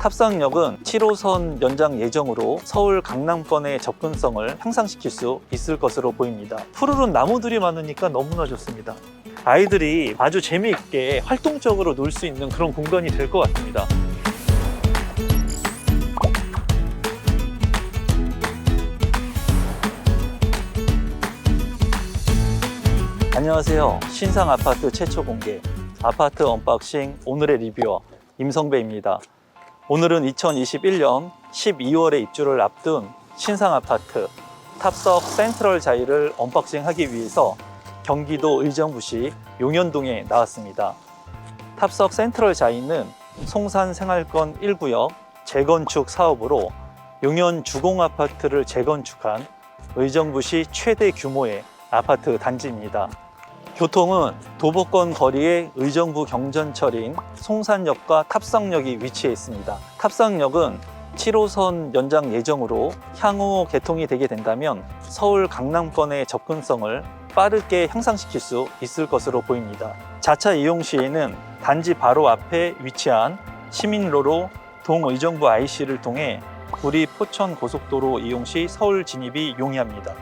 탑상역은 7호선 연장 예정으로 서울 강남권의 접근성을 향상시킬 수 있을 것으로 보입니다. 푸르른 나무들이 많으니까 너무나 좋습니다. 아이들이 아주 재미있게 활동적으로 놀 수 있는 그런 공간이 될 것 같습니다. 안녕하세요. 신상 아파트 최초 공개 아파트 언박싱 오늘의 리뷰어 임성배입니다. 오늘은 2021년 12월에 입주를 앞둔 신상 아파트 탑석 센트럴 자이를 언박싱하기 위해서 경기도 의정부시 용현동에 나왔습니다. 탑석 센트럴 자이는 송산 생활권 1구역 재건축 사업으로 용현 주공 아파트를 재건축한 의정부시 최대 규모의 아파트 단지입니다. 교통은 도보권 거리의 의정부 경전철인 송산역과 탑상역이 위치해 있습니다. 탑상역은 7호선 연장 예정으로 향후 개통이 되게 된다면 서울 강남권의 접근성을 빠르게 향상시킬 수 있을 것으로 보입니다. 자차 이용 시에는 단지 바로 앞에 위치한 시민로로 동의정부 IC를 통해 구리 포천 고속도로 이용 시 서울 진입이 용이합니다.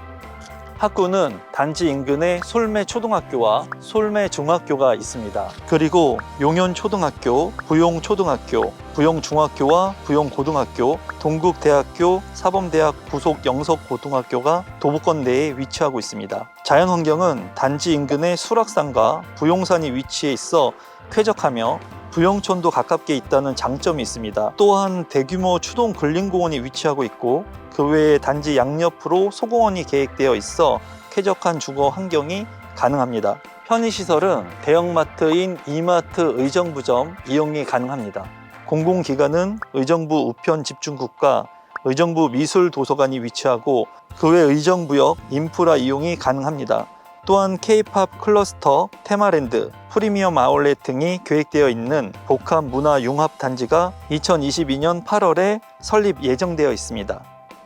학구는 단지 인근에 솔매 초등학교와 솔매 중학교가 있습니다. 그리고 용현 초등학교, 부용 초등학교, 부용 중학교와 부용 고등학교, 동국대학교, 사범대학 부속 영석 고등학교가 도보권 내에 위치하고 있습니다. 자연환경은 단지 인근에 수락산과 부용산이 위치해 있어 쾌적하며 부영촌도 가깝게 있다는 장점이 있습니다. 또한 대규모 추동 근린공원이 위치하고 있고 그 외에 단지 양옆으로 소공원이 계획되어 있어 쾌적한 주거 환경이 가능합니다. 편의시설은 대형마트인 이마트 의정부점 이용이 가능합니다. 공공기관은 의정부 우편집중국과 의정부 미술도서관이 위치하고 그 외 의정부역 인프라 이용이 가능합니다. 또한 K-팝 클러스터, 테마랜드, 프리미엄 아울렛 등이 계획되어 있는 복합문화융합단지가 2022년 8월에 설립 예정되어 있습니다.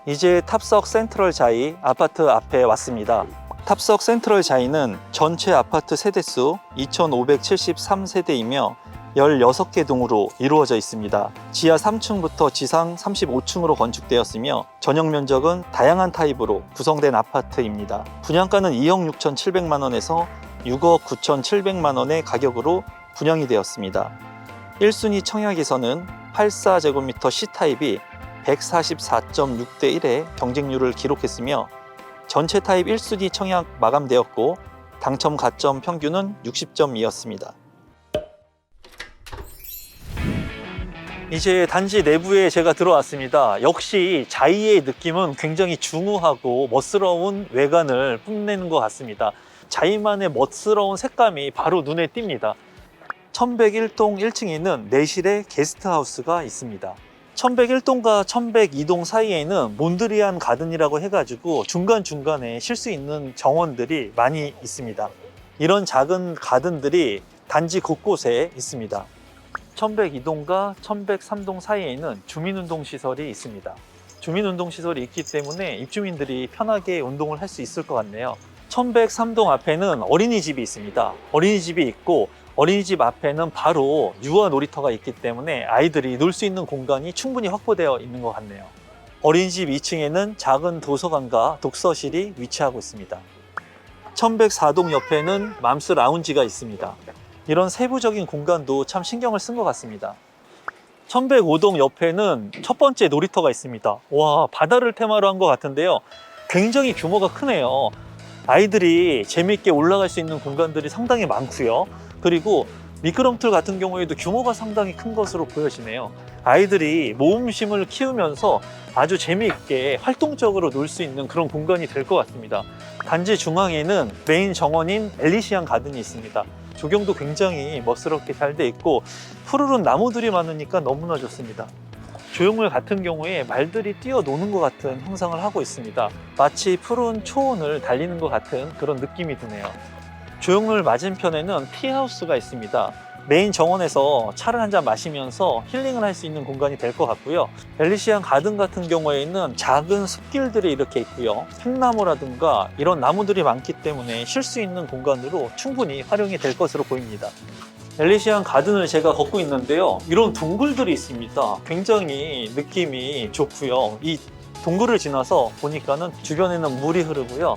이제 탑석 센트럴 자이 아파트 앞에 왔습니다. 탑석 센트럴 자이는 전체 아파트 세대수 2573세대이며 16개 동으로 이루어져 있습니다. 지하 3층부터 지상 35층으로 건축되었으며 전용 면적은 다양한 타입으로 구성된 아파트입니다. 분양가는 2억 6,700만 원에서 6억 9,700만 원의 가격으로 분양이 되었습니다. 1순위 청약에서는 84제곱미터 C타입이 144.6대 1의 경쟁률을 기록했으며 전체 타입 1순위 청약 마감되었고 당첨 가점 평균은 60점이었습니다. 이제 단지 내부에 제가 들어왔습니다. 역시 자이의 느낌은 굉장히 중후하고 멋스러운 외관을 뽐내는 것 같습니다. 자이만의 멋스러운 색감이 바로 눈에 띕니다. 1101동 1층에는 내실의 게스트하우스가 있습니다. 1101동과 1102동 사이에는 몬드리안 가든이라고 해가지고 중간중간에 쉴 수 있는 정원들이 많이 있습니다. 이런 작은 가든들이 단지 곳곳에 있습니다. 1102동과 1103동 사이에는 주민운동시설이 있습니다. 주민운동시설이 있기 때문에 입주민들이 편하게 운동을 할 수 있을 것 같네요. 1103동 앞에는 어린이집이 있습니다. 어린이집이 있고 어린이집 앞에는 바로 유아 놀이터가 있기 때문에 아이들이 놀 수 있는 공간이 충분히 확보되어 있는 것 같네요. 어린이집 2층에는 작은 도서관과 독서실이 위치하고 있습니다. 1104동 옆에는 맘스 라운지가 있습니다. 이런 세부적인 공간도 참 신경을 쓴 것 같습니다. 1105동 옆에는 첫 번째 놀이터가 있습니다. 와, 바다를 테마로 한 것 같은데요. 굉장히 규모가 크네요. 아이들이 재밌게 올라갈 수 있는 공간들이 상당히 많고요. 그리고 미끄럼틀 같은 경우에도 규모가 상당히 큰 것으로 보여지네요. 아이들이 모험심을 키우면서 아주 재미있게 활동적으로 놀 수 있는 그런 공간이 될 것 같습니다. 단지 중앙에는 메인 정원인 엘리시안 가든이 있습니다. 조경도 굉장히 멋스럽게 잘 돼 있고 푸르른 나무들이 많으니까 너무나 좋습니다. 조형물 같은 경우에 말들이 뛰어노는 것 같은 형상을 하고 있습니다. 마치 푸른 초원을 달리는 것 같은 그런 느낌이 드네요. 조형물 맞은편에는 티하우스가 있습니다. 메인 정원에서 차를 한잔 마시면서 힐링을 할 수 있는 공간이 될 것 같고요. 엘리시안 가든 같은 경우에는 작은 숲길들이 이렇게 있고요. 팽나무라든가 이런 나무들이 많기 때문에 쉴 수 있는 공간으로 충분히 활용이 될 것으로 보입니다. 엘리시안 가든을 제가 걷고 있는데요. 이런 동굴들이 있습니다. 굉장히 느낌이 좋고요. 이 동굴을 지나서 보니까는 주변에는 물이 흐르고요.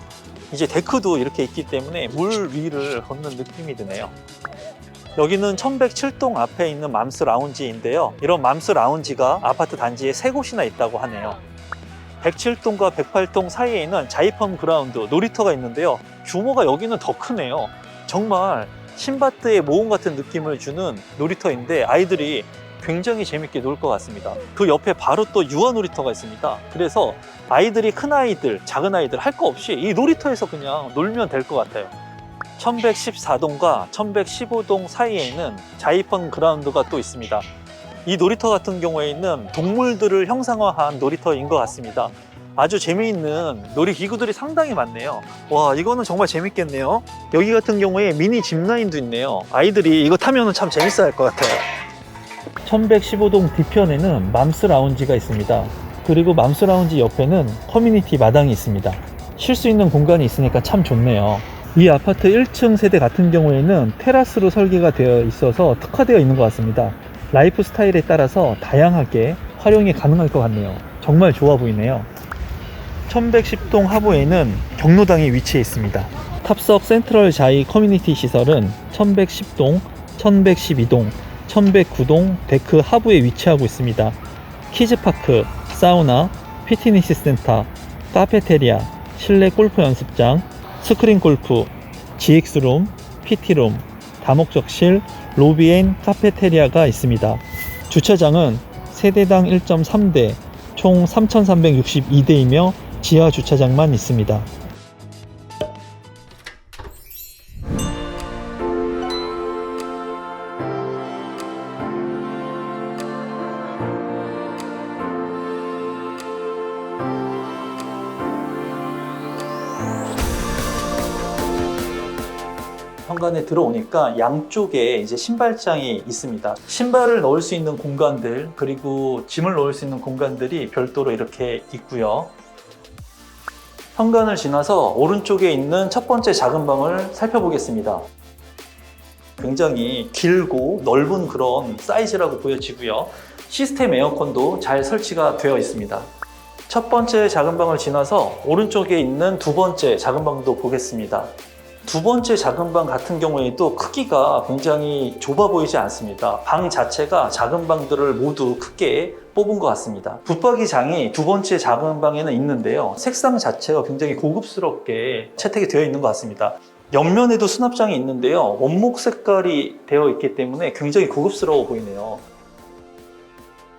이제 데크도 이렇게 있기 때문에 물 위를 걷는 느낌이 드네요. 여기는 1107동 앞에 있는 맘스 라운지인데요. 이런 맘스 라운지가 아파트 단지에 3곳이나 있다고 하네요. 107동과 108동 사이에는 자이펀 그라운드, 놀이터가 있는데요. 규모가 여기는 더 크네요. 정말 신바트의 모험 같은 느낌을 주는 놀이터인데 아이들이 굉장히 재밌게 놀 것 같습니다. 그 옆에 바로 또 유아 놀이터가 있습니다. 그래서 아이들이 큰 아이들, 작은 아이들 할 거 없이 이 놀이터에서 그냥 놀면 될 것 같아요. 1114동과 1115동 사이에는 자이펀 그라운드가 또 있습니다. 이 놀이터 같은 경우에는 동물들을 형상화한 놀이터인 것 같습니다. 아주 재미있는 놀이기구들이 상당히 많네요. 와, 이거는 정말 재밌겠네요. 여기 같은 경우에 미니 짚라인도 있네요. 아이들이 이거 타면 참 재밌어 할 것 같아요. 1115동 뒤편에는 맘스 라운지가 있습니다. 그리고 맘스 라운지 옆에는 커뮤니티 마당이 있습니다. 쉴 수 있는 공간이 있으니까 참 좋네요. 이 아파트 1층 세대 같은 경우에는 테라스로 설계가 되어 있어서 특화되어 있는 것 같습니다. 라이프 스타일에 따라서 다양하게 활용이 가능할 것 같네요. 정말 좋아 보이네요. 1110동 하부에는 경로당이 위치해 있습니다. 탑석 센트럴 자이 커뮤니티 시설은 1110동, 1112동, 1109동 데크 하부에 위치하고 있습니다. 키즈파크, 사우나, 피트니스 센터, 카페테리아, 실내 골프 연습장, 스크린 골프, GX룸, PT룸, 다목적실, 로비 앤 카페테리아가 있습니다. 주차장은 세대당 1.3대, 총 3,362대이며 지하 주차장만 있습니다. 현관에 들어오니까 양쪽에 이제 신발장이 있습니다. 신발을 넣을 수 있는 공간들, 그리고 짐을 넣을 수 있는 공간들이 별도로 이렇게 있고요. 현관을 지나서 오른쪽에 있는 첫 번째 작은 방을 살펴보겠습니다. 굉장히 길고 넓은 그런 사이즈라고 보여지고요. 시스템 에어컨도 잘 설치가 되어 있습니다. 첫 번째 작은 방을 지나서 오른쪽에 있는 두 번째 작은 방도 보겠습니다. 두 번째 작은 방 같은 경우에도 크기가 굉장히 좁아 보이지 않습니다. 방 자체가 작은 방들을 모두 크게 뽑은 것 같습니다. 붙박이장이 두 번째 작은 방에는 있는데요. 색상 자체가 굉장히 고급스럽게 채택이 되어 있는 것 같습니다. 옆면에도 수납장이 있는데요. 원목 색깔이 되어 있기 때문에 굉장히 고급스러워 보이네요.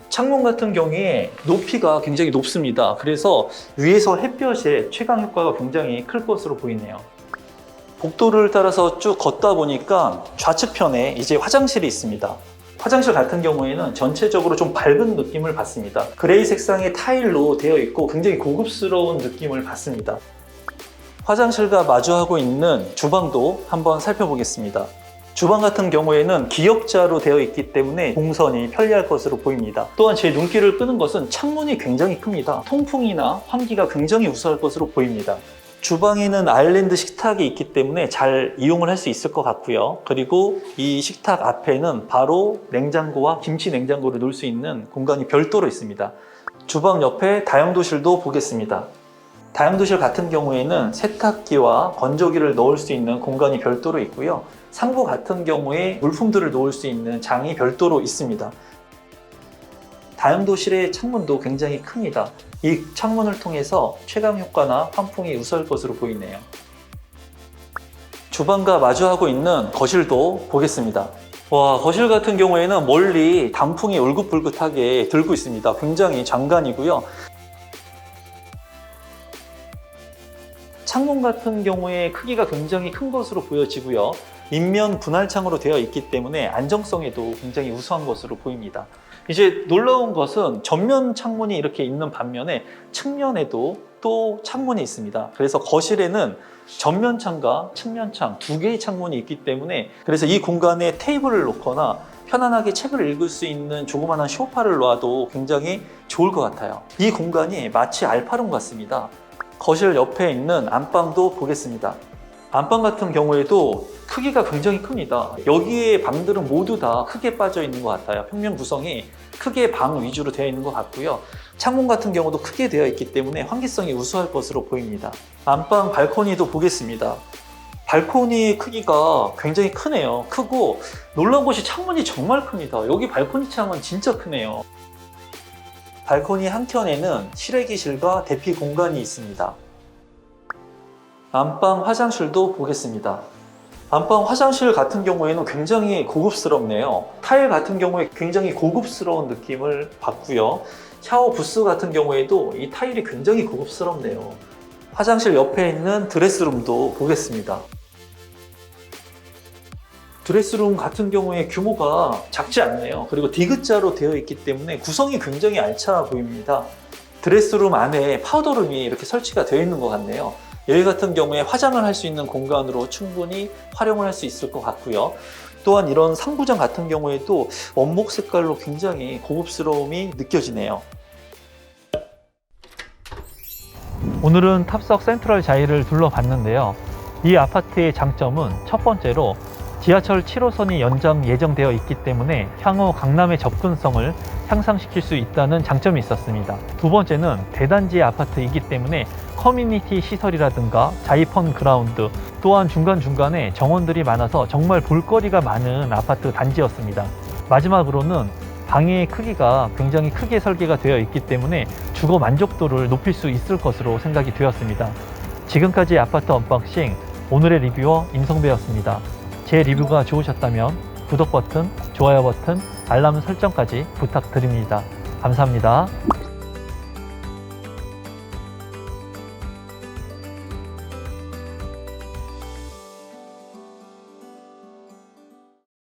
창문 같은 경우에 높이가 굉장히 높습니다. 그래서 위에서 햇볕의 채광 효과가 굉장히 클 것으로 보이네요. 복도를 따라서 쭉 걷다 보니까 좌측편에 이제 화장실이 있습니다. 화장실 같은 경우에는 전체적으로 좀 밝은 느낌을 받습니다. 그레이 색상의 타일로 되어 있고 굉장히 고급스러운 느낌을 받습니다. 화장실과 마주하고 있는 주방도 한번 살펴보겠습니다. 주방 같은 경우에는 기역자로 되어 있기 때문에 동선이 편리할 것으로 보입니다. 또한 제 눈길을 끄는 것은 창문이 굉장히 큽니다. 통풍이나 환기가 굉장히 우수할 것으로 보입니다. 주방에는 아일랜드 식탁이 있기 때문에 잘 이용을 할 수 있을 것 같고요. 그리고 이 식탁 앞에는 바로 냉장고와 김치 냉장고를 놓을 수 있는 공간이 별도로 있습니다. 주방 옆에 다용도실도 보겠습니다. 다용도실 같은 경우에는 세탁기와 건조기를 넣을 수 있는 공간이 별도로 있고요. 상부 같은 경우에 물품들을 놓을 수 있는 장이 별도로 있습니다. 다용도실의 창문도 굉장히 큽니다. 이 창문을 통해서 채광 효과나 환풍이 우수할 것으로 보이네요. 주방과 마주하고 있는 거실도 보겠습니다. 와, 거실 같은 경우에는 멀리 단풍이 울긋불긋하게 들고 있습니다. 굉장히 장관이고요. 창문 같은 경우에 크기가 굉장히 큰 것으로 보여지고요. 인면 분할창으로 되어 있기 때문에 안정성에도 굉장히 우수한 것으로 보입니다. 이제 놀라운 것은 전면 창문이 이렇게 있는 반면에 측면에도 또 창문이 있습니다. 그래서 거실에는 전면창과 측면창 두 개의 창문이 있기 때문에 그래서 이 공간에 테이블을 놓거나 편안하게 책을 읽을 수 있는 조그마한 소파를 놔도 굉장히 좋을 것 같아요. 이 공간이 마치 알파룸 같습니다. 거실 옆에 있는 안방도 보겠습니다. 안방 같은 경우에도 크기가 굉장히 큽니다. 여기에 방들은 모두 다 크게 빠져 있는 것 같아요. 평면 구성이 크게 방 위주로 되어 있는 것 같고요. 창문 같은 경우도 크게 되어 있기 때문에 환기성이 우수할 것으로 보입니다. 안방 발코니도 보겠습니다. 발코니 크기가 굉장히 크네요. 크고 놀라운 것이 창문이 정말 큽니다. 여기 발코니 창은 진짜 크네요. 발코니 한켠에는 실외기실과 대피 공간이 있습니다. 안방 화장실도 보겠습니다. 안방 화장실 같은 경우에는 굉장히 고급스럽네요. 타일 같은 경우에 굉장히 고급스러운 느낌을 받고요. 샤워 부스 같은 경우에도 이 타일이 굉장히 고급스럽네요. 화장실 옆에 있는 드레스룸도 보겠습니다. 드레스룸 같은 경우에 규모가 작지 않네요. 그리고 디귿자로 되어 있기 때문에 구성이 굉장히 알차 보입니다. 드레스룸 안에 파우더룸이 이렇게 설치가 되어 있는 것 같네요. 여기 같은 경우에 화장을 할 수 있는 공간으로 충분히 활용을 할 수 있을 것 같고요. 또한 이런 상부장 같은 경우에도 원목 색깔로 굉장히 고급스러움이 느껴지네요. 오늘은 탑석 센트럴 자이를 둘러봤는데요. 이 아파트의 장점은 첫 번째로 지하철 7호선이 연장 예정되어 있기 때문에 향후 강남의 접근성을 향상시킬 수 있다는 장점이 있었습니다. 두 번째는 대단지 아파트이기 때문에 커뮤니티 시설이라든가 자이펀 그라운드, 또한 중간중간에 정원들이 많아서 정말 볼거리가 많은 아파트 단지였습니다. 마지막으로는 방의 크기가 굉장히 크게 설계가 되어 있기 때문에 주거 만족도를 높일 수 있을 것으로 생각이 되었습니다. 지금까지 아파트 언박싱 오늘의 리뷰어 임성배였습니다. 제 리뷰가 좋으셨다면 구독 버튼, 좋아요 버튼, 알람 설정까지 부탁드립니다. 감사합니다.